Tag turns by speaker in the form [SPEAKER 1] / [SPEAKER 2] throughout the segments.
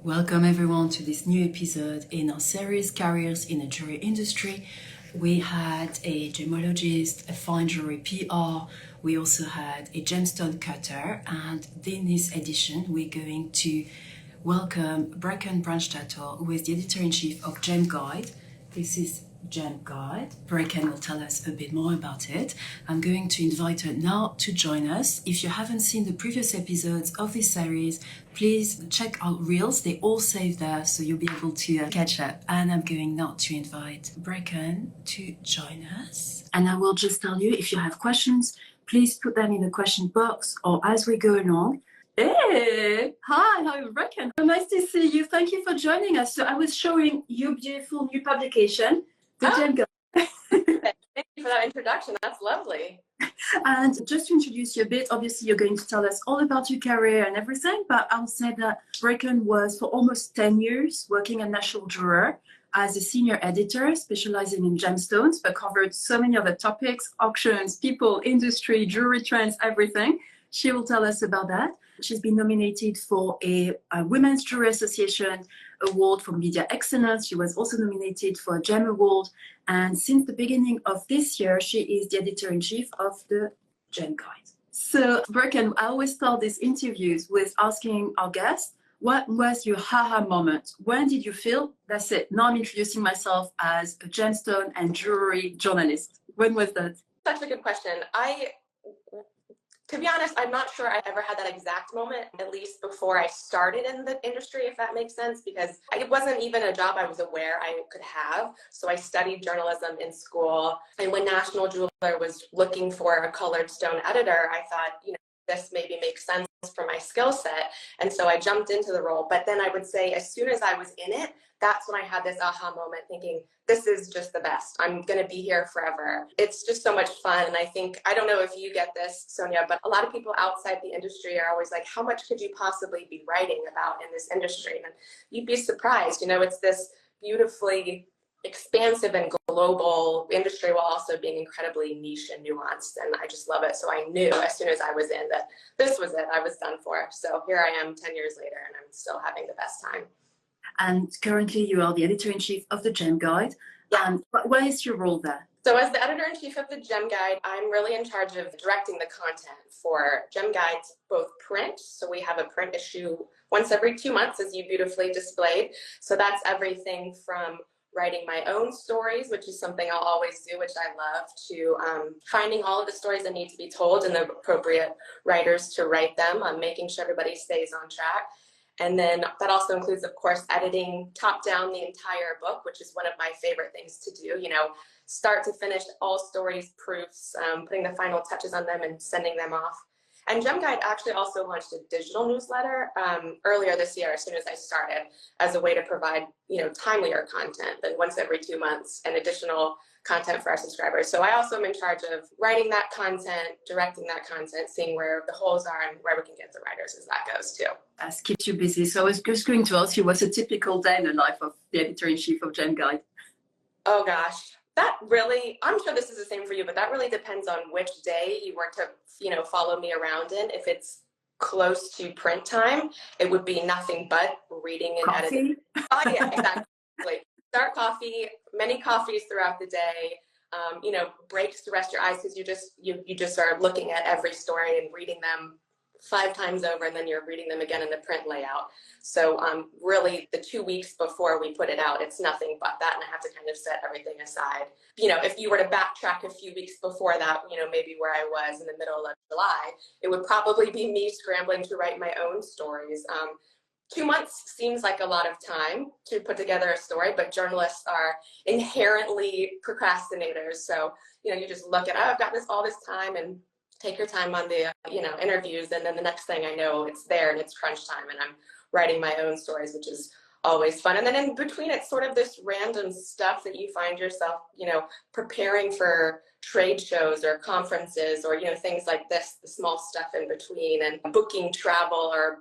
[SPEAKER 1] Welcome everyone to this new episode in our series Careers in the Jewelry Industry. We had a gemologist, a fine jewelry PR, we also had a gemstone cutter, and in this edition we're going to welcome Brecken Branstrator, who is the editor-in-chief of GemGuide. This is GemGuide. Brecken will tell us a bit more about it. I'm going to invite her now to join us. If you haven't seen the previous episodes of this series, please check out Reels. They all saved there, so you'll be able to catch up. And I'm going now to invite Brecken to join us. And I will just tell you, if you have questions, please put them in the question box or as we go along. Hey, hi, how are you, Brecken? Nice to see you. Thank you for joining us. So I was showing your beautiful new publication, the GemGuide.
[SPEAKER 2] Thank you for that introduction. That's lovely.
[SPEAKER 1] And just to introduce you a bit, obviously you're going to tell us all about your career and everything, but I'll say that Brecken was for almost 10 years working at National Jeweler as a senior editor, specializing in gemstones, but covered so many other topics: auctions, people, industry, jewelry trends, everything. She will tell us about that. She's been nominated for a Women's Jewelry Association award for media excellence. She was also nominated for a Gem Award. And since the beginning of this year, she is the editor-in-chief of the GemGuide. So, Brecken, I always start these interviews with asking our guests, what was your aha moment? When did you feel, that's it, now I'm introducing myself as a gemstone and jewelry journalist? When was that?
[SPEAKER 2] Such a good question. To be honest, I'm not sure I ever had that exact moment, at least before I started in the industry, if that makes sense, because it wasn't even a job I was aware I could have. So I studied journalism in school. And when National Jeweler was looking for a colored stone editor, I thought, this maybe makes sense for my skill set. And so I jumped into the role. But then I would say, as soon as I was in it, that's when I had this aha moment thinking, this is just the best. I'm going to be here forever. It's just so much fun. And I think, I don't know if you get this, Sonia, but a lot of people outside the industry are always like, how much could you possibly be writing about in this industry? And you'd be surprised, it's this beautifully expansive and global industry while also being incredibly niche and nuanced. And I just love it. So I knew as soon as I was in that this was it, I was done for. So here I am 10 years later, and I'm still having the best time.
[SPEAKER 1] And currently you are the editor-in-chief of the GemGuide.
[SPEAKER 2] Yeah.
[SPEAKER 1] And what is your role there?
[SPEAKER 2] So as the editor-in-chief of the GemGuide, I'm really in charge of directing the content for GemGuide's both print. So we have a print issue once every 2 months, as you beautifully displayed. So that's everything from writing my own stories, which is something I'll always do, which I love, to finding all of the stories that need to be told and the appropriate writers to write them, making sure everybody stays on track. And then that also includes, of course, editing top down the entire book, which is one of my favorite things to do, start to finish, all stories, proofs, putting the final touches on them and sending them off. And GemGuide actually also launched a digital newsletter earlier this year, as soon as I started, as a way to provide, timelier content than once every 2 months and additional content for our subscribers. So I also am in charge of writing that content, directing that content, seeing where the holes are and where we can get the writers as that goes too.
[SPEAKER 1] That keeps you busy. So I was just going to ask you, what's a typical day in the life of the editor-in-chief of GemGuide?
[SPEAKER 2] Oh gosh, that really, I'm sure this is the same for you, but that really depends on which day you were to, follow me around in. If it's close to print time, it would be nothing but reading and editing. Oh yeah, exactly. Start coffee, many coffees throughout the day, breaks to rest your eyes, because you just are looking at every story and reading them 5 times over, and then you're reading them again in the print layout. So really the 2 weeks before we put it out, it's nothing but that, and I have to kind of set everything aside. If you were to backtrack a few weeks before that, maybe where I was in the middle of July, it would probably be me scrambling to write my own stories. 2 months seems like a lot of time to put together a story, but journalists are inherently procrastinators. So, you just look at, I've got all this time, and take your time on the, interviews. And then the next thing I know, it's there and it's crunch time, and I'm writing my own stories, which is always fun. And then in between, it's sort of this random stuff that you find yourself, preparing for trade shows or conferences or, things like this, the small stuff in between, and booking travel, or,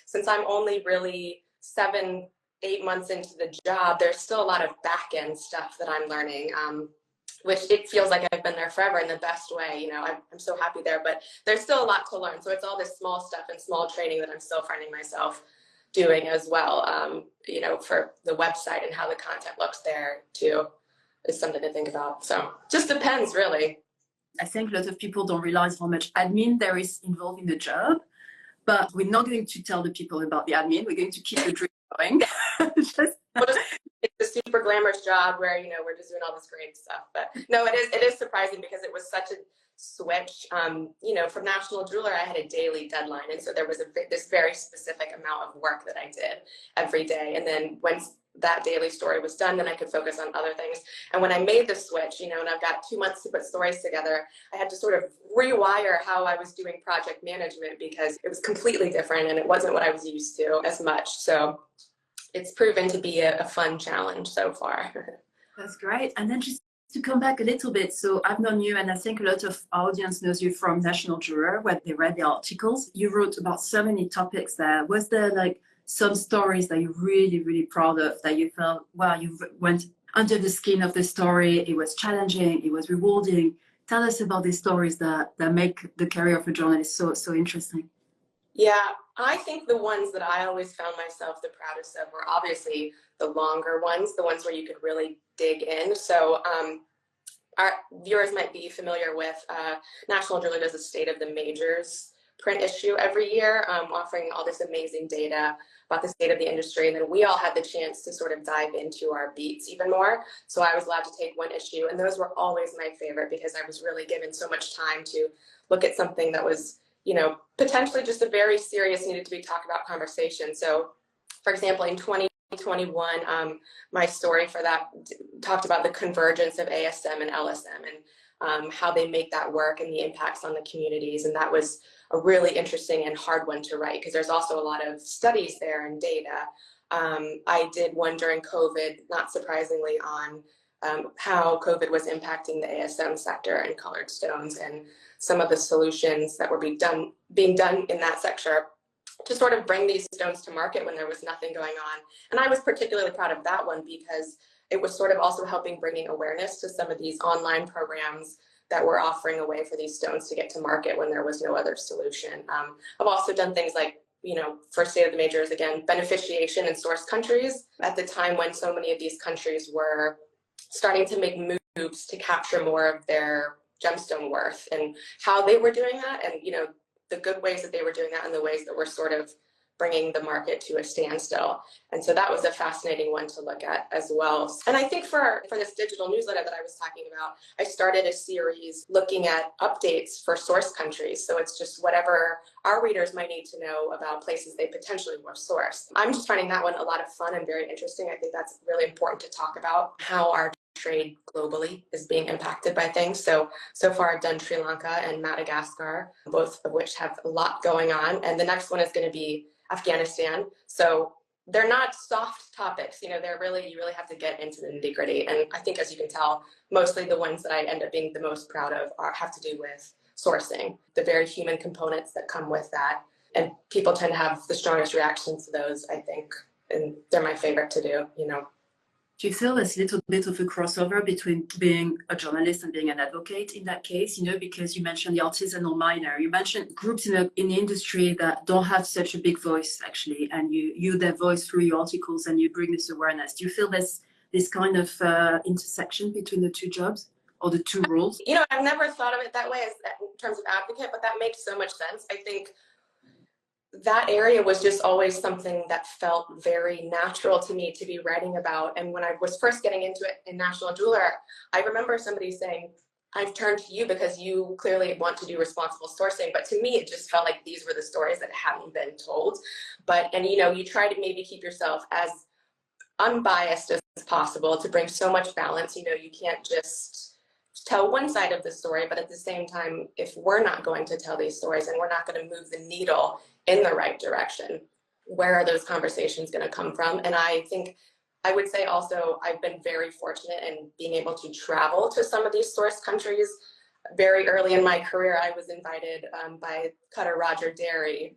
[SPEAKER 2] since I'm only really 7-8 months into the job, there's still a lot of back end stuff that I'm learning. Which it feels like I've been there forever in the best way. I'm so happy there, but there's still a lot to learn. So it's all this small stuff and small training that I'm still finding myself doing as well. For the website and how the content looks there too is something to think about. So just depends, really.
[SPEAKER 1] I think a lot of people don't realize how much admin there is involved in the job, but we're not going to tell the people about the admin. We're going to keep the dream going.
[SPEAKER 2] It's a super glamorous job where, we're just doing all this great stuff. But no, it is surprising because it was such a switch. From National Jeweler, I had a daily deadline. And so there was this very specific amount of work that I did every day. And then once that daily story was done, then I could focus on other things. And when I made the switch, and I've got 2 months to put stories together, I had to sort of rewire how I was doing project management because it was completely different and it wasn't what I was used to as much. So it's proven to be a fun challenge so far.
[SPEAKER 1] That's great. And then just to come back a little bit, so I've known you, and I think a lot of our audience knows you from National Jeweler, where they read the articles. You wrote about so many topics there. Was there some stories that you're really, really proud of that you felt, wow, you went under the skin of the story, it was challenging, it was rewarding? Tell us about these stories that make the career of a journalist so interesting.
[SPEAKER 2] Yeah, I think the ones that I always found myself the proudest of were obviously the longer ones, the ones where you could really dig in. So our viewers might be familiar with National Jeweler does a State of the Majors print issue every year, offering all this amazing data about the state of the industry. And then we all had the chance to sort of dive into our beats even more. So I was allowed to take one issue, and those were always my favorite because I was really given so much time to look at something that was potentially just a very serious, needed to be talked about conversation. So, for example, in 2021, my story for that talked about the convergence of ASM and LSM and how they make that work and the impacts on the communities. And that was a really interesting and hard one to write because there's also a lot of studies there and data. I did one during COVID, not surprisingly, on how COVID was impacting the ASM sector and colored stones and some of the solutions that were being done in that sector to sort of bring these stones to market when there was nothing going on. And I was particularly proud of that one because it was sort of also helping bringing awareness to some of these online programs that were offering a way for these stones to get to market when there was no other solution. I've also done things like, for State of the Majors, again, beneficiation in source countries at the time when so many of these countries were starting to make moves to capture more of their gemstone worth and how they were doing that and, the good ways that they were doing that and the ways that were sort of bringing the market to a standstill. And so that was a fascinating one to look at as well. And I think for this digital newsletter that I was talking about, I started a series looking at updates for source countries. So it's just whatever our readers might need to know about places they potentially were sourced. I'm just finding that one a lot of fun and very interesting. I think that's really important to talk about how our trade globally is being impacted by things. So far I've done Sri Lanka and Madagascar, both of which have a lot going on. And the next one is going to be Afghanistan. So they're not soft topics, they're really, you really have to get into the nitty gritty. And I think, as you can tell, mostly the ones that I end up being the most proud of have to do with sourcing, the very human components that come with that. And people tend to have the strongest reactions to those, I think, and they're my favorite to do.
[SPEAKER 1] Do you feel there's a little bit of a crossover between being a journalist and being an advocate in that case? Because you mentioned the artisanal miner, you mentioned groups in the industry that don't have such a big voice, actually, and you their voice through your articles and you bring this awareness. Do you feel there's this kind of intersection between the two jobs or the two roles?
[SPEAKER 2] I've never thought of it that way in terms of advocate, but that makes so much sense. I think that area was just always something that felt very natural to me to be writing about. And when I was first getting into it in National Jeweler, I remember somebody saying, I've turned to you because you clearly want to do responsible sourcing. But to me, it just felt like these were the stories that hadn't been told. And you try to maybe keep yourself as unbiased as possible to bring so much balance. You can't just tell one side of the story, but at the same time, if we're not going to tell these stories and we're not going to move the needle in the right direction, where are those conversations going to come from? And I think I would say also I've been very fortunate in being able to travel to some of these source countries. Very early in my career, I was invited by Cutter Roger Derry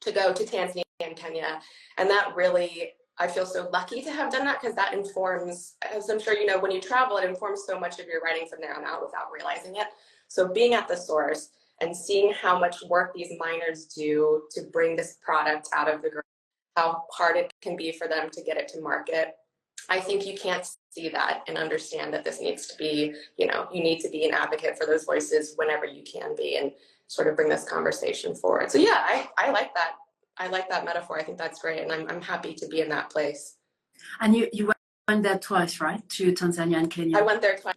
[SPEAKER 2] to go to Tanzania and Kenya. And that really, I feel so lucky to have done that because that informs, as I'm sure you know, when you travel, it informs so much of your writing from there on out without realizing it. So being at the source and seeing how much work these miners do to bring this product out of the ground, how hard it can be for them to get it to market. I think you can't see that and understand that this needs to be, you need to be an advocate for those voices whenever you can be, and sort of bring this conversation forward. So yeah, I like that. I like that metaphor. I think that's great. And I'm happy to be in that place.
[SPEAKER 1] And you went there twice, right? To Tanzania and Kenya?
[SPEAKER 2] I went there twice.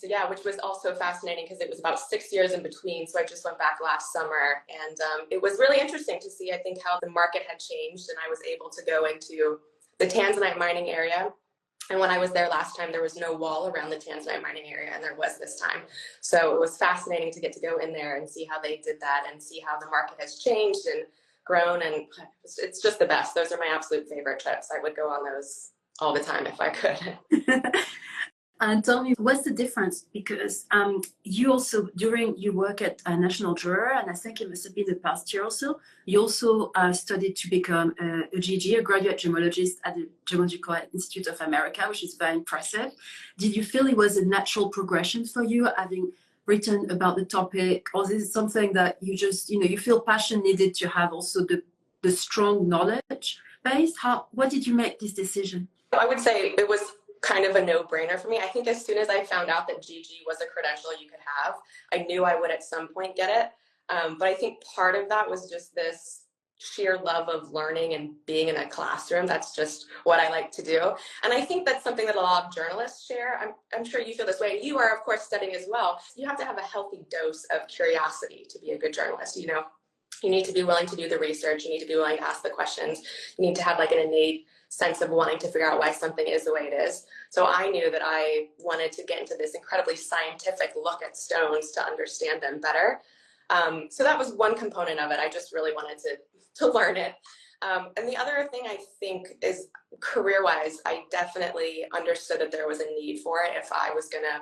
[SPEAKER 2] Yeah, which was also fascinating because it was about 6 years in between. So I just went back last summer, and it was really interesting to see, I think, how the market had changed, and I was able to go into the Tanzanite mining area. And when I was there last time, there was no wall around the Tanzanite mining area, and there was this time. So it was fascinating to get to go in there and see how they did that, and see how the market has changed and grown, and it's just the best. Those are my absolute favorite trips. I would go on those all the time if I could.
[SPEAKER 1] And tell me, what's the difference? Because you also, during your work at National Juror, and I think it must have been the past year also, you also studied to become a GG, a graduate gemologist at the Gemological Institute of America, which is very impressive. Did you feel it was a natural progression for you, having written about the topic, or is it something that you just, you feel passion needed to have also the strong knowledge base? What did you make this decision?
[SPEAKER 2] I would say it was kind of a no-brainer for me. I think as soon as I found out that GG was a credential you could have, I knew I would at some point get it. But I think part of that was just this sheer love of learning and being in a classroom. That's just what I like to do. And I think that's something that a lot of journalists share. I'm sure you feel this way. You are, of course, studying as well. You have to have a healthy dose of curiosity to be a good journalist. You need to be willing to do the research. You need to be willing to ask the questions. You need to have like an innate sense of wanting to figure out why something is the way it is. So I knew that I wanted to get into this incredibly scientific look at stones to understand them better. So that was one component of it. I just really wanted to learn it. And the other thing I think is career-wise, I definitely understood that there was a need for it if I was going to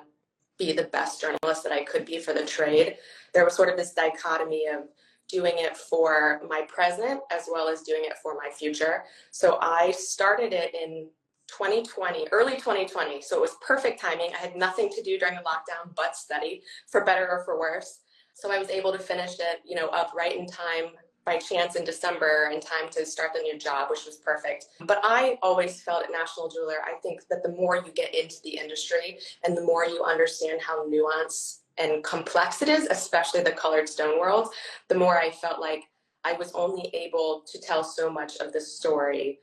[SPEAKER 2] be the best journalist that I could be for the trade. There was sort of this dichotomy of doing it for my present as well as doing it for my future. So I started it in 2020, early 2020. So it was perfect timing. I had nothing to do during the lockdown but study, for better or for worse. So I was able to finish it, up right in time, by chance in December, in time to start the new job, which was perfect. But I always felt at National Jeweler, I think that the more you get into the industry and the more you understand how nuanced and complex it is, especially the colored stone world, the more I felt like I was only able to tell so much of the story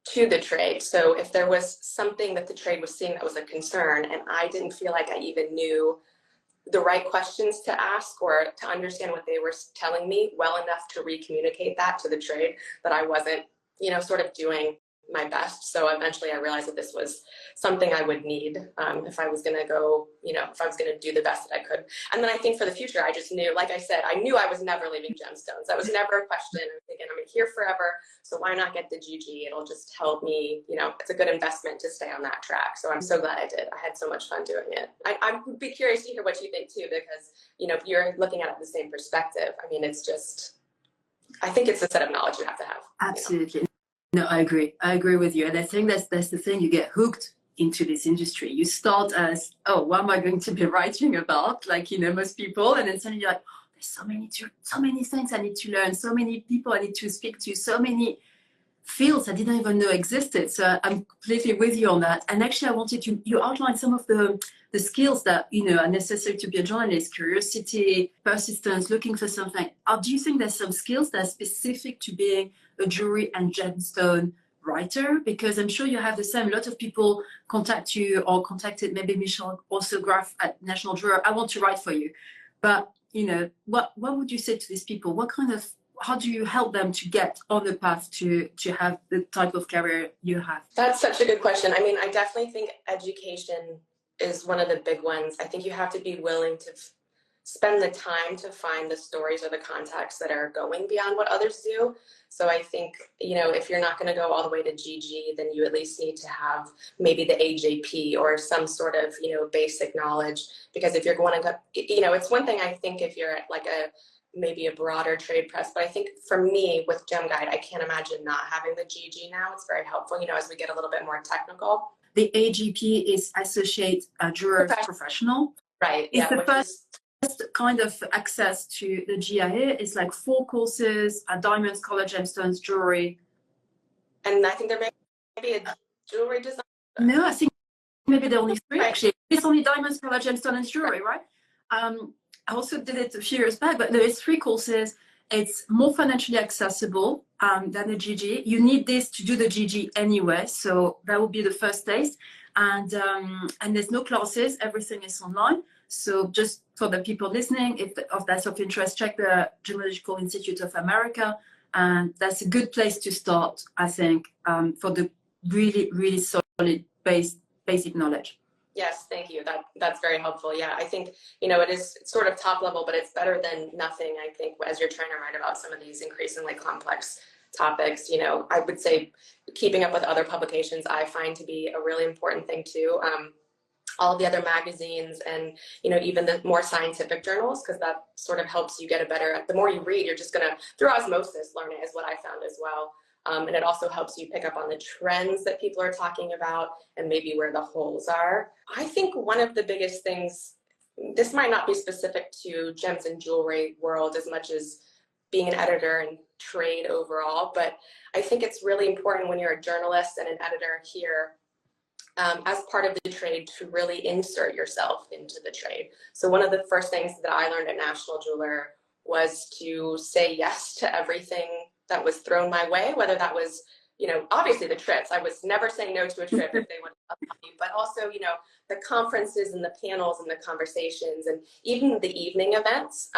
[SPEAKER 2] to the trade. So if there was something that the trade was seeing that was a concern, and I didn't feel like I even knew the right questions to ask or to understand what they were telling me well enough to re-communicate that to the trade, that I wasn't, sort of doing my best. So eventually I realized that this was something I would need if I was going to go, if I was going to do the best that I could. And then I think for the future, I just knew, like I said, I knew I was never leaving Gemstones. That was never a question. I'm thinking I'm here forever. So why not get the GG? It'll just help me, it's a good investment to stay on that track. So I'm so glad I did. I had so much fun doing it. I would be curious to hear what you think too, because, if you're looking at it the same perspective, I mean, it's just, I think it's a set of knowledge you have to have.
[SPEAKER 1] Absolutely. No, I agree. I agree with you. And I think that's the thing. You get hooked into this industry. You start as, what am I going to be writing about? Like, most people. And then suddenly you're like, oh, there's so many things I need to learn. So many people I need to speak to. So many fields I didn't even know existed. So I'm completely with you on that. And actually, I wanted you outline some of the skills that, are necessary to be a journalist: curiosity, persistence, looking for something. Do you think there's some skills that are specific to being a jewelry and gemstone writer? Because I'm sure you have the same. A lot of people contact you or contacted maybe Michelle also Graf at National Jeweler. I want to write for you. But, what would you say to these people? How do you help them to get on the path to have the type of career you have?
[SPEAKER 2] That's such a good question. I mean, I definitely think education is one of the big ones. I think you have to be willing to spend the time to find the stories or the contacts that are going beyond what others do. So I think, if you're not going to go all the way to GG, then you at least need to have maybe the AJP or some sort of, basic knowledge. Because if you're going to go, it's one thing, I think, if you're at like maybe a broader trade press, but I think for me with GemGuide, I can't imagine not having the GG now. It's very helpful, as we get a little bit more technical.
[SPEAKER 1] The AGP is Associate Jeweler Professional.
[SPEAKER 2] Right.
[SPEAKER 1] It's the first kind of access to the GIA. It's like 4 courses: diamonds, color gemstones, jewelry.
[SPEAKER 2] And I think there may be a jewelry design.
[SPEAKER 1] No, I think maybe there are only three,
[SPEAKER 2] Right.
[SPEAKER 1] actually. It's only diamonds, color, gemstone, and jewelry, right? I also did it a few years back, but there's 3 courses. It's more financially accessible than a GG. You need this to do the GG anyway, so that would be the first taste. And there's no classes, everything is online. So just for the people listening, if that's of interest, check the Gemological Institute of America. And that's a good place to start, I think, for the really, really solid basic knowledge.
[SPEAKER 2] Yes, thank you. That's very helpful. Yeah, I think, it is sort of top level, but it's better than nothing, I think, as you're trying to write about some of these increasingly complex topics. I would say keeping up with other publications I find to be a really important thing too. All the other magazines and, even the more scientific journals, because that sort of helps you get a better, the more you read, you're just going to, through osmosis, learn it is what I found as well. And it also helps you pick up on the trends that people are talking about and maybe where the holes are. I think one of the biggest things, this might not be specific to gems and jewelry world as much as being an editor and trade overall, but I think it's really important when you're a journalist and an editor here, as part of the trade, to really insert yourself into the trade. So one of the first things that I learned at National Jeweler was to say yes to everything that was thrown my way, whether that was, obviously the trips. I was never saying no to a trip if they wanted to help me, but also, the conferences and the panels and the conversations and even the evening events.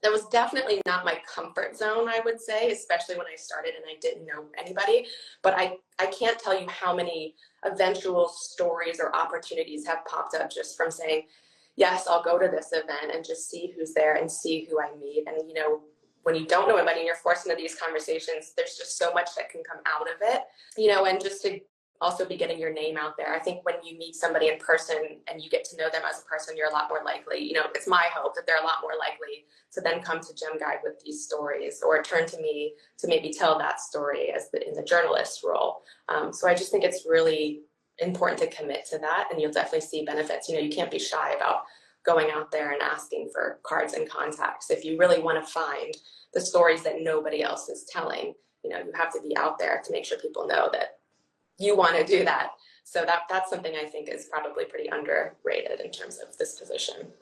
[SPEAKER 2] That was definitely not my comfort zone, I would say, especially when I started and I didn't know anybody. But I can't tell you how many eventual stories or opportunities have popped up just from saying, yes, I'll go to this event and just see who's there and see who I meet. And, when you don't know anybody and you're forced into these conversations, there's just so much that can come out of it, and just to also be getting your name out there. I think when you meet somebody in person and you get to know them as a person, you're a lot more likely, it's my hope that they're a lot more likely to then come to GemGuide with these stories or turn to me to maybe tell that story in the journalist role. So I just think it's really important to commit to that, and you'll definitely see benefits. You can't be shy about going out there and asking for cards and contacts. If you really want to find the stories that nobody else is telling, you have to be out there to make sure people know that you want to do that. So that's something I think is probably pretty underrated in terms of this position.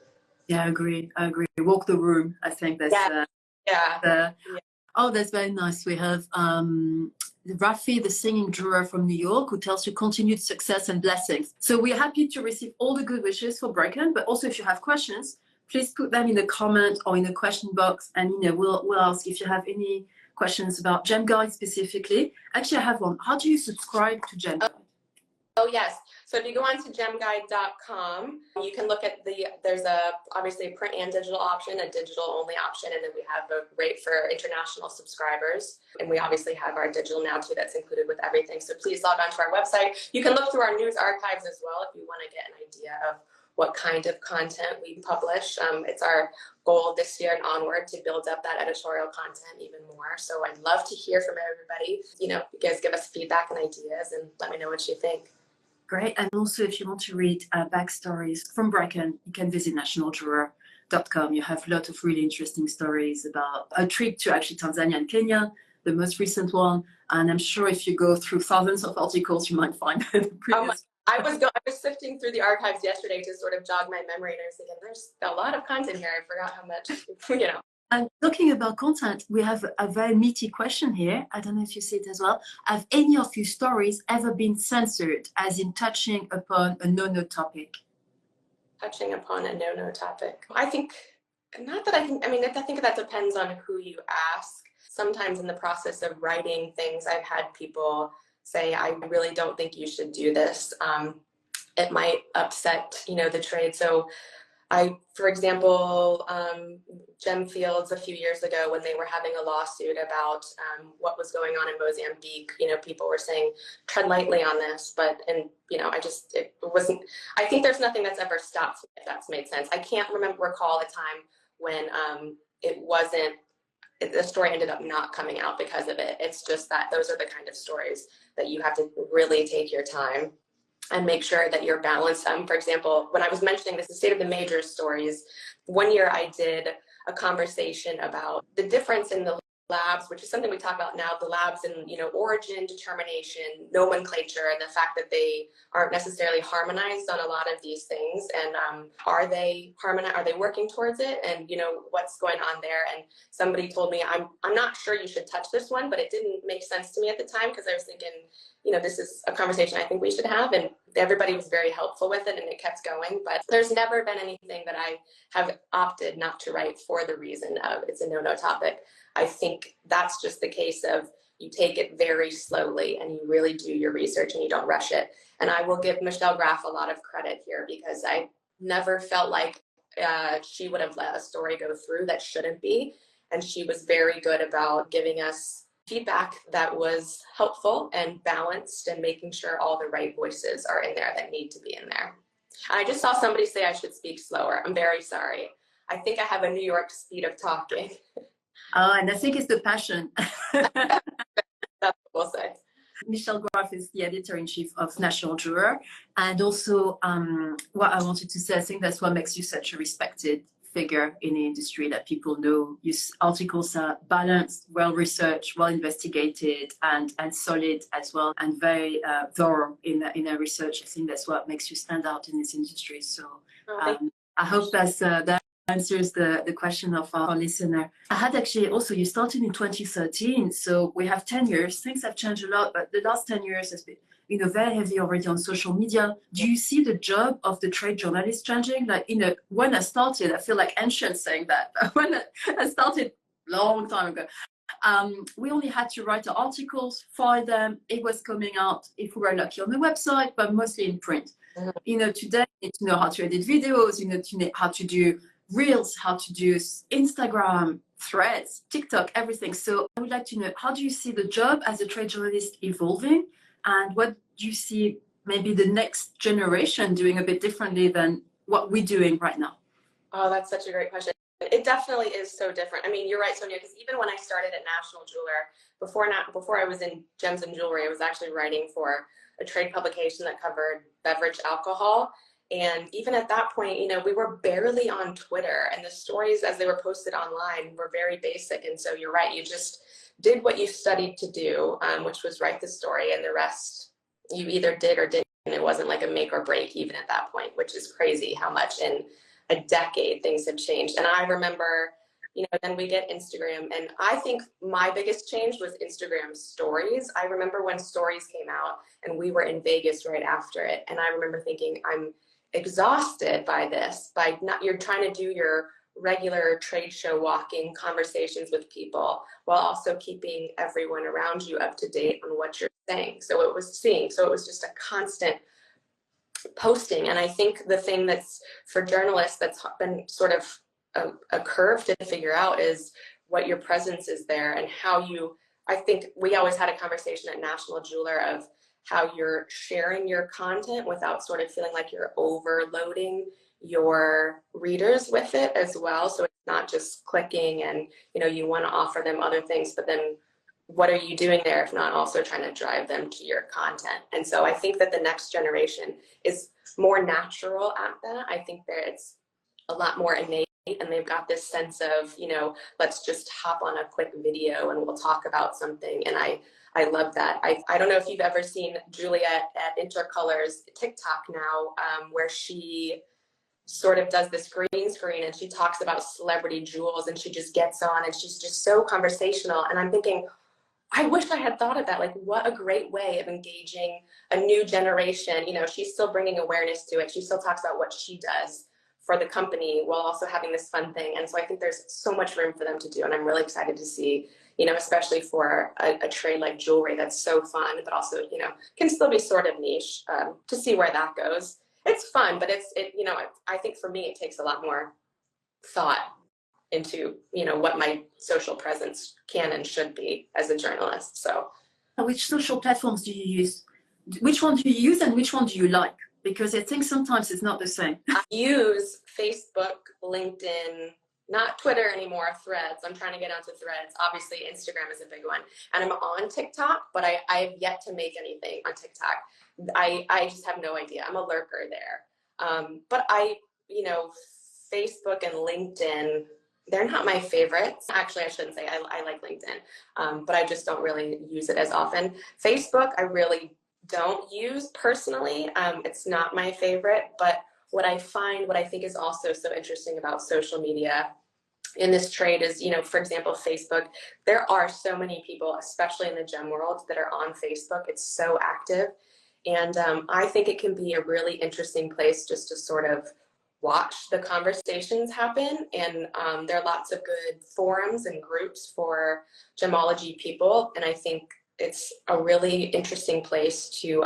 [SPEAKER 1] Yeah, I agree. Walk the room. I think that's
[SPEAKER 2] yeah.
[SPEAKER 1] Oh, that's very nice. We have Rafi, the singing jeweler from New York, who tells you continued success and blessings. So we're happy to receive all the good wishes for Brecken, but also if you have questions, please put them in the comment or in the question box, and we'll ask if you have any questions about GemGuide specifically. Actually, I have one. How do you subscribe to GemGuide?
[SPEAKER 2] Oh, yes. So if you go on to gemguide.com, you can look at there's obviously a print and digital option, a digital only option, and then we have a rate for international subscribers. And we obviously have our digital now too, that's included with everything. So please log on to our website. You can look through our news archives as well if you want to get an idea of what kind of content we publish. It's our goal this year and onward to build up that editorial content even more. So I'd love to hear from everybody. You guys give us feedback and ideas and let me know what you think.
[SPEAKER 1] Great. And also, if you want to read backstories from Brecken, you can visit nationaljeweler.com. You have a lot of really interesting stories about a trip to actually Tanzania and Kenya, the most recent one. And I'm sure if you go through thousands of articles, you might find the previous.
[SPEAKER 2] I was sifting through the archives yesterday to sort of jog my memory, and I was thinking, there's a lot of content here. I forgot how much,
[SPEAKER 1] And talking about content, we have a very meaty question here. I don't know if you see it as well. Have any of your stories ever been censored, as in touching upon a no-no topic?
[SPEAKER 2] Touching upon a no-no topic. I think that depends on who you ask. Sometimes in the process of writing things, I've had people say, I really don't think you should do this. It might upset, the trade. So for example, Gemfields a few years ago, when they were having a lawsuit about what was going on in Mozambique, people were saying, tread lightly on this, it wasn't, I think there's nothing that's ever stopped, if that's made sense. I can't recall a time when the story ended up not coming out because of it. It's just that those are the kind of stories that you have to really take your time and make sure that you're balanced. For example, when I was mentioning the State of the Majors stories, one year I did a conversation about the difference in the labs, which is something we talk about now, the labs and, origin determination, nomenclature, and the fact that they aren't necessarily harmonized on a lot of these things. And are they harmonized? Are they working towards it? And, what's going on there? And somebody told me, I'm not sure you should touch this one, but it didn't make sense to me at the time because I was thinking, this is a conversation I think we should have. And everybody was very helpful with it and it kept going. But there's never been anything that I have opted not to write for the reason of it's a no topic. I think that's just the case of you take it very slowly and you really do your research and you don't rush it. And I will give Michelle Graff a lot of credit here because I never felt like she would have let a story go through that shouldn't be. And she was very good about giving us feedback that was helpful and balanced and making sure all the right voices are in there that need to be in there. I just saw somebody say I should speak slower. I'm very sorry. I think I have a New York speed of talking.
[SPEAKER 1] Oh, and I think it's the passion.
[SPEAKER 2] That's what we'll say.
[SPEAKER 1] Michelle Graff is the editor-in-chief of National Juror. And also, what I wanted to say, I think that's what makes you such a respected figure in the industry, that people know your articles are balanced, well-researched, well-investigated, and solid as well, and very thorough in their research. I think that's what makes you stand out in this industry. So I hope that answers the question of our listener. I had actually also, you started in 2013, so we have 10 years. Things have changed a lot, but the last 10 years has been very heavy already on social media. Do you see the job of the trade journalist changing? Like, when I started, I feel like ancient saying that. When I started a long time ago, we only had to write the articles, file them. It was coming out, if we were lucky, on the website, but mostly in print. Today, you need to know how to edit videos, you know how to do Reels, how to do Instagram, Threads, TikTok, everything. So I would like to know, how do you see the job as a trade journalist evolving? And what do you see maybe the next generation doing a bit differently than what we're doing right now?
[SPEAKER 2] Oh, that's such a great question. It definitely is so different. I mean, you're right, Sonia, because even when I started at National Jeweler, before I was in Gems and Jewelry, I was actually writing for a trade publication that covered beverage alcohol. And even at that point, we were barely on Twitter, and the stories as they were posted online were very basic. And so you're right, you just did what you studied to do, which was write the story, and the rest you either did or didn't. And it wasn't like a make or break even at that point, which is crazy how much in a decade things have changed. And I remember, then we get Instagram, and I think my biggest change was Instagram stories. I remember when stories came out and we were in Vegas right after it. And I remember thinking, I'm exhausted by this, you're trying to do your regular trade show walking conversations with people while also keeping everyone around you up to date on what you're saying. So it was just a constant posting. And I think the thing that's for journalists that's been sort of a curve to figure out is what your presence is there and I think we always had a conversation at National Jeweler of how you're sharing your content without sort of feeling like you're overloading your readers with it as well. So it's not just clicking and, you want to offer them other things, but then what are you doing there if not also trying to drive them to your content? And so I think that the next generation is more natural at that. I think that it's a lot more innate, and they've got this sense of, let's just hop on a quick video and we'll talk about something. And I love that. I don't know if you've ever seen Juliet at Intercolor's TikTok now, where she sort of does this green screen and she talks about celebrity jewels and she just gets on and she's just so conversational. And I'm thinking, I wish I had thought of that. Like, what a great way of engaging a new generation. She's still bringing awareness to it. She still talks about what she does for the company while also having this fun thing. And so I think there's so much room for them to do. And I'm really excited to see, especially for a trade like jewelry that's so fun, but also, can still be sort of niche, to see where that goes. It's fun, but I think for me, it takes a lot more thought into, what my social presence can and should be as a journalist. So
[SPEAKER 1] which social platforms do you use? Which one do you use and which one do you like? Because I think sometimes it's not the same.
[SPEAKER 2] I use Facebook, LinkedIn, not Twitter anymore, Threads. I'm trying to get onto Threads. Obviously, Instagram is a big one. And I'm on TikTok, but I have yet to make anything on TikTok. I just have no idea. I'm a lurker there. But Facebook and LinkedIn, they're not my favorites. Actually, I shouldn't say I like LinkedIn, but I just don't really use it as often. Facebook, I really don't use personally. It's not my favorite, but what I find, what I think is also so interesting about social media in this trade is, for example, Facebook, there are so many people, especially in the gem world, that are on Facebook. It's so active. And I think it can be a really interesting place just to sort of watch the conversations happen. And there are lots of good forums and groups for gemology people. And I think it's a really interesting place to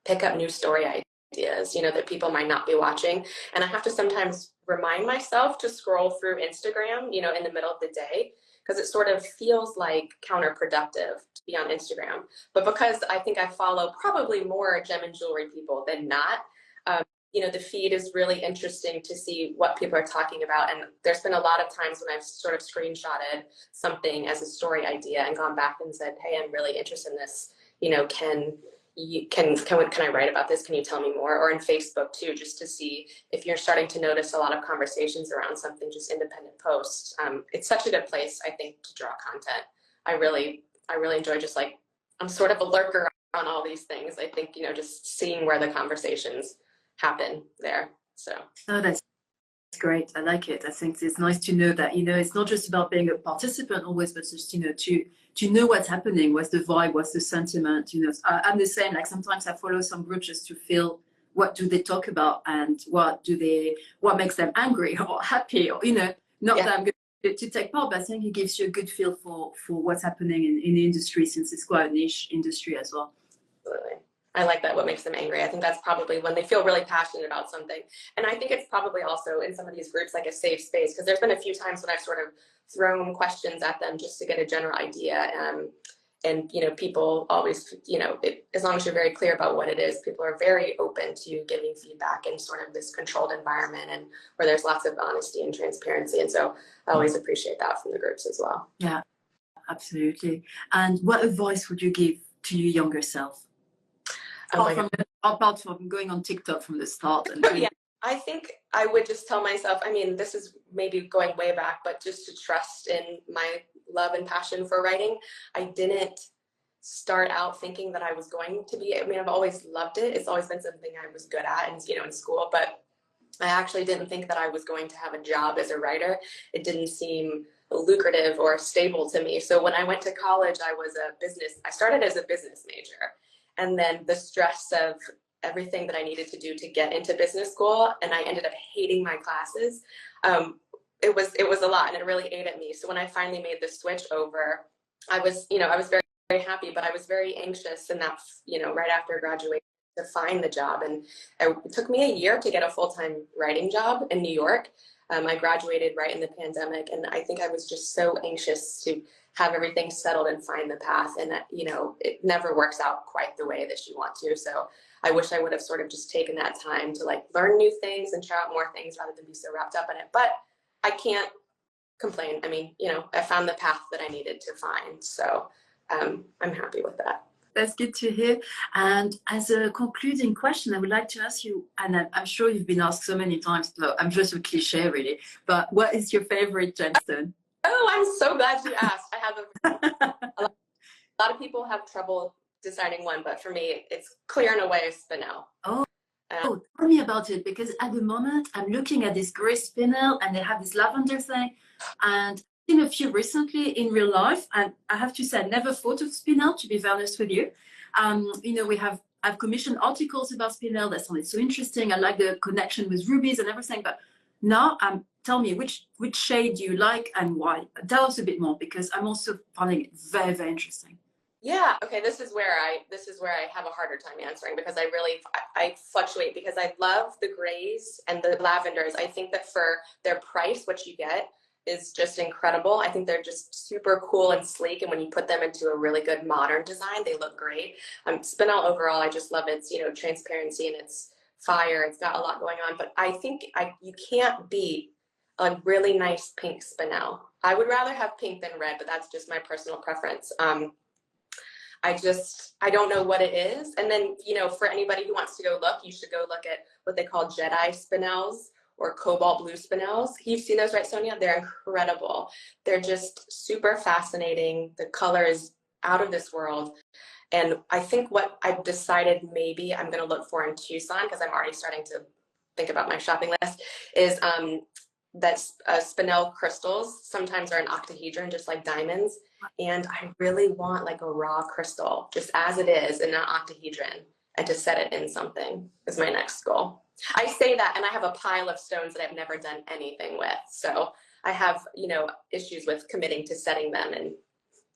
[SPEAKER 2] pick up new story ideas, that people might not be watching. And I have to sometimes remind myself to scroll through Instagram, in the middle of the day, because it sort of feels like counterproductive to be on Instagram. But because I think I follow probably more gem and jewelry people than not, the feed is really interesting to see what people are talking about. And there's been a lot of times when I've sort of screenshotted something as a story idea and gone back and said, hey, I'm really interested in this. Can I write about this? Can you tell me more? Or in Facebook too, just to see if you're starting to notice a lot of conversations around something, just independent posts. It's such a good place, I think, to draw content. I really enjoy just like, I'm sort of a lurker on all these things. I think, just seeing where the conversations happen there. So.
[SPEAKER 1] Oh, that's great. I like it. I think it's nice to know that, it's not just about being a participant always, but just, to know what's happening, what's the vibe, what's the sentiment, I'm the same. Like sometimes I follow some groups just to feel what do they talk about and what makes them angry or happy or, not that I'm going to take part, but I think it gives you a good feel for what's happening in the industry, since it's quite a niche industry as well.
[SPEAKER 2] Absolutely. I like that, what makes them angry. I think that's probably when they feel really passionate about something. And I think it's probably also in some of these groups like a safe space, because there's been a few times when I've sort of thrown questions at them just to get a general idea. And people always, as long as you're very clear about what it is, people are very open to giving feedback in sort of this controlled environment and where there's lots of honesty and transparency. And so I always appreciate that from the groups as well.
[SPEAKER 1] Yeah, absolutely. And what advice would you give to your younger self? Apart from going on TikTok from the start. And
[SPEAKER 2] yeah, I think I would just tell myself, this is maybe going way back, but just to trust in my love and passion for writing. I didn't start out thinking that I was going to be, I've always loved it. It's always been something I was good at and, in school, but I actually didn't think that I was going to have a job as a writer. It didn't seem lucrative or stable to me. So when I went to college, I started as a business major. And then the stress of everything that I needed to do to get into business school, and I ended up hating my classes. It was a lot, and it really ate at me. So when I finally made the switch over, I was very, very happy, but I was very anxious, and that, right after graduation, to find the job. And it took me a year to get a full-time writing job in New York. I graduated right in the pandemic, and I think I was just so anxious to have everything settled and find the path. And it never works out quite the way that you want to. So I wish I would have sort of just taken that time to like learn new things and try out more things rather than be so wrapped up in it. But I can't complain. I found the path that I needed to find. So I'm happy with that.
[SPEAKER 1] That's good to hear. And as a concluding question, I would like to ask you, and I'm sure you've been asked so many times, but I'm just a cliche really, but what is your favorite gemstone?
[SPEAKER 2] Oh, I'm so glad you asked. I have a lot of people have trouble deciding one, but for me, it's clear and away spinel.
[SPEAKER 1] Oh, tell me about it, because at the moment I'm looking at this gray spinel and they have this lavender thing, and I've seen a few recently in real life, and I have to say I never thought of spinel, to be very honest with you. I've commissioned articles about spinel that sounded so interesting. I like the connection with rubies and everything, but now tell me which shade do you like and why? Tell us a bit more, because I'm also finding it very, very interesting.
[SPEAKER 2] Yeah. Okay. This is where I have a harder time answering, because I fluctuate, because I love the grays and the lavenders. I think that for their price, what you get is just incredible. I think they're just super cool and sleek. And when you put them into a really good modern design, they look great. Spinel overall, I just love its, transparency and its fire. It's got a lot going on, but I think you can't beat a really nice pink spinel. I would rather have pink than red, but that's just my personal preference. I don't know what it is. And then, for anybody who wants to go look, you should go look at what they call Jedi spinels, or cobalt blue spinels. You've seen those, right, Sonia? They're incredible. They're just super fascinating. The color is out of this world. And I think what I've decided maybe I'm going to look for in Tucson, because I'm already starting to think about my shopping list, is that spinel crystals sometimes are an octahedron, just like diamonds. And I really want like a raw crystal, just as it is in an octahedron, and to set it in something is my next goal. I say that, and I have a pile of stones that I've never done anything with. So I have, you know, issues with committing to setting them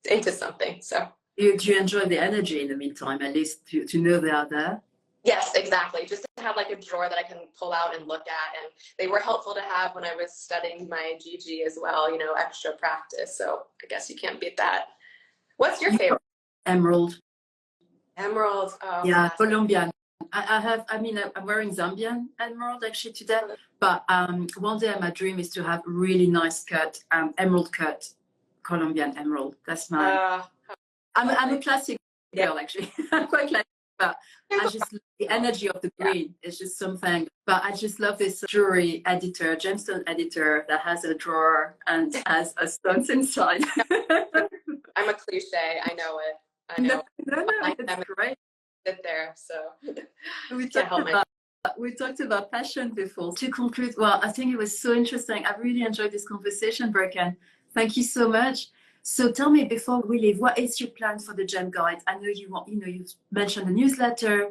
[SPEAKER 2] into something. So
[SPEAKER 1] do you enjoy the energy in the meantime, at least to know they are there?
[SPEAKER 2] yes, exactly. Just to have like a drawer that I can pull out and look at. And they were helpful to have when I was studying my GG as well, you know, extra practice. So I guess you can't beat that. What's your favorite?
[SPEAKER 1] Emerald.
[SPEAKER 2] Emerald. Oh,
[SPEAKER 1] Yeah,
[SPEAKER 2] fantastic.
[SPEAKER 1] Colombian. I'm wearing Zambian emerald actually today, but one day my dream is to have really nice cut, emerald cut Colombian emerald. That's my, I'm a classic girl actually. I'm quite classic, but I just love the energy of the green. It's just something, but I just love this jewelry editor, gemstone editor that has a drawer and has a stones inside.
[SPEAKER 2] I'm a cliche. I know it. I know.
[SPEAKER 1] No, it's great.
[SPEAKER 2] Sit there, so
[SPEAKER 1] we talked about passion before. To conclude, well, I think it was so interesting. I really enjoyed this conversation, Brecken. Thank you so much. So tell me, before we leave, what is your plan for the Gem Guide? I know you mentioned the newsletter.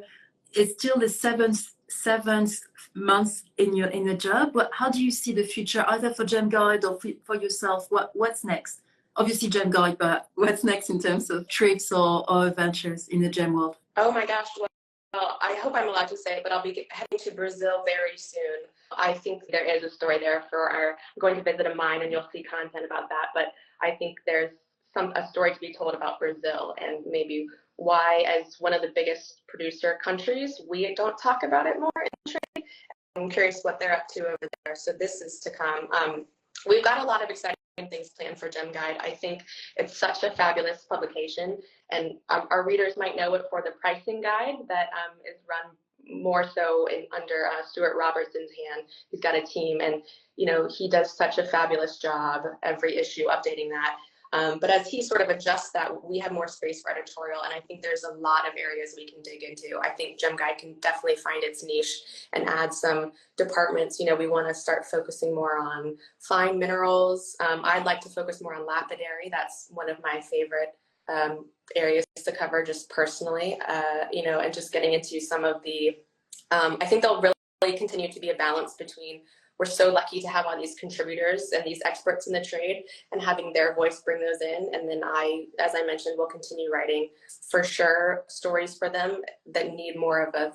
[SPEAKER 1] It's still the seventh month in your job. But how do you see the future, either for Gem Guide or for yourself? What's next? Obviously Gem Guide, but what's next in terms of trips or adventures in the gem world?
[SPEAKER 2] Oh my gosh. Well, I hope I'm allowed to say it, but I'll be heading to Brazil very soon. I think there is a story there I'm going to visit a mine, and you'll see content about that. But I think there's a story to be told about Brazil, and maybe why, as one of the biggest producer countries, we don't talk about it more in the trade. I'm curious what they're up to over there. So this is to come. We've got a lot of exciting things planned for GemGuide. I think it's such a fabulous publication, and our readers might know it for the pricing guide that is run more so under Stuart Robertson's hand. He's got a team, and you know, he does such a fabulous job every issue updating that. But as he sort of adjusts that, we have more space for editorial, and I think there's a lot of areas we can dig into. I think GemGuide can definitely find its niche and add some departments. You know, we want to start focusing more on fine minerals. I'd like to focus more on lapidary. That's one of my favorite areas to cover just personally, you know, and just getting into some of the, I think there'll really continue to be a balance between, we're so lucky to have all these contributors and these experts in the trade and having their voice bring those in. And then as I mentioned, will continue writing for sure stories for them that need more of a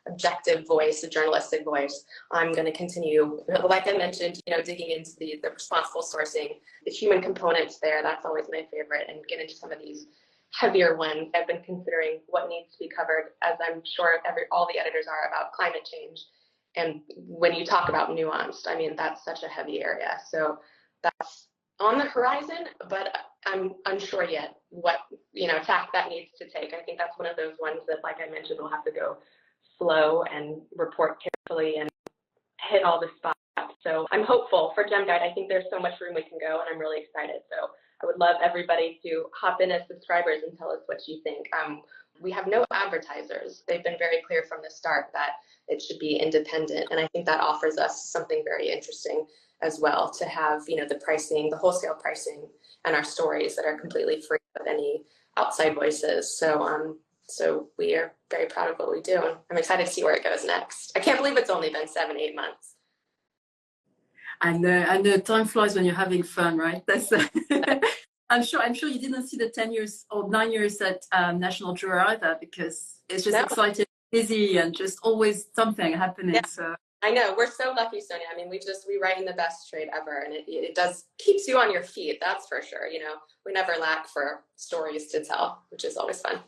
[SPEAKER 2] objective voice, a journalistic voice. I'm going to continue, like I mentioned, you know, digging into the responsible sourcing, the human components there. That's always my favorite, and get into some of these heavier ones. I've been considering what needs to be covered, as I'm sure all the editors are, about climate change. And when you talk about nuanced, I mean, that's such a heavy area. So that's on the horizon, but I'm unsure yet what, you know, tack that needs to take. I think that's one of those ones that, like I mentioned, will have to go slow and report carefully and hit all the spots. So I'm hopeful for GemGuide. I think there's so much room we can go, and I'm really excited. So I would love everybody to hop in as subscribers and tell us what you think. We have no advertisers. They've been very clear from the start that it should be independent, and I think that offers us something very interesting as well, to have, you know, the pricing, the wholesale pricing, and our stories that are completely free of any outside voices. So we are very proud of what we do, and I'm excited to see where it goes next. I can't believe it's only been 7-8 months.
[SPEAKER 1] I know time flies when you're having fun, right? That's I'm sure you didn't see the 10 years or 9 years at National Drawer either, because it's just exciting, busy, and just always something happening. Yeah. So
[SPEAKER 2] I know, we're so lucky, Sonia. I mean, we write in the best trade ever, and it does keeps you on your feet. That's for sure. You know, we never lack for stories to tell, which is always fun.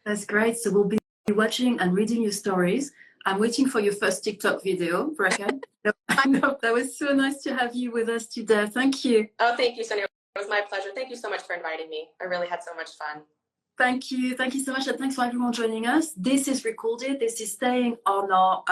[SPEAKER 1] That's great. So we'll be watching and reading your stories. I'm waiting for your first TikTok video, Brecken. I know, that was so nice to have you with us today. Thank you.
[SPEAKER 2] Oh, thank you, Sonia. It was my pleasure. Thank you so much for inviting me. I really had so much fun.
[SPEAKER 1] Thank you. Thank you so much. And thanks for everyone joining us. This is recorded. This is staying on our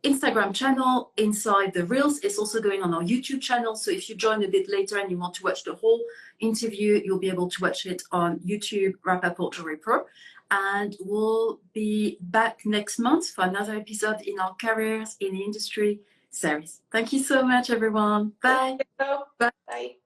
[SPEAKER 1] Instagram channel inside the Reels. It's also going on our YouTube channel. So if you join a bit later and you want to watch the whole interview, you'll be able to watch it on YouTube, Rappaport Jewelry Pro. And we'll be back next month for another episode in our Careers in the Industry series. Thank you so much, everyone. Bye.
[SPEAKER 2] Bye.